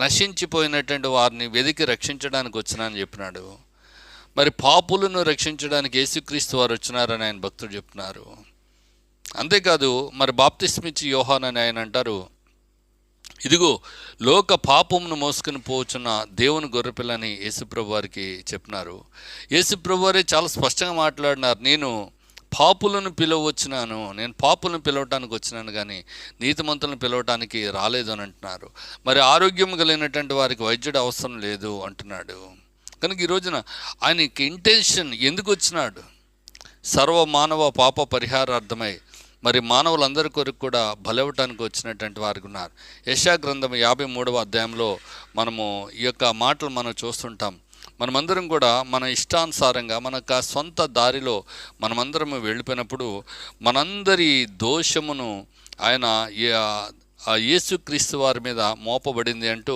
నశించిపోయినటువంటి వారిని వెదికి రక్షించడానికి వచ్చినానని చెప్పినాడు. మరి పాపులను రక్షించడానికి యేసుక్రీస్తు వారు వచ్చినారని ఆయన భక్తుడు చెప్తున్నారు. అంతేకాదు మరి బాప్తిస్మిచ్చి యోహాన్ అని ఆయన అంటారు, ఇదిగో లోక పాపమును మోసుకుని పోచున్న దేవుని గొర్రెపిల్లని యేసుప్రభు వారికి చెప్పినారు. యేసుప్రభు వారే చాలా స్పష్టంగా మాట్లాడినారు, నేను పాపులను పిలవచ్చినాను, నేను పాపులను పిలవటానికి వచ్చినాను కానీ నీతిమంతులను పిలవటానికి రాలేదు అని అంటున్నారు. మరి ఆరోగ్యం కలిగినటువంటి వారికి వైద్యుడు అవసరం లేదు అంటున్నాడు. కనుక ఈ రోజున ఆయనకి ఇంటెన్షన్ ఎందుకు వచ్చినాడు? సర్వ మానవ పాప పరిహారార్థమై మరి మానవులందరి కొరకు కూడా బలవటానికి వచ్చినటువంటి వారికి ఉన్నారు. యెషయా గ్రంథం 53వ అధ్యాయంలో మనము ఈ యొక్క మాటలు మనం చూస్తుంటాం. మనమందరం కూడా మన ఇష్టానుసారంగా మన సొంత దారిలో మనమందరం వెళ్ళిపోయినప్పుడు మనందరి దోషమును ఆయన యేసుక్రీస్తు వారి మీద మోపబడింది అంటూ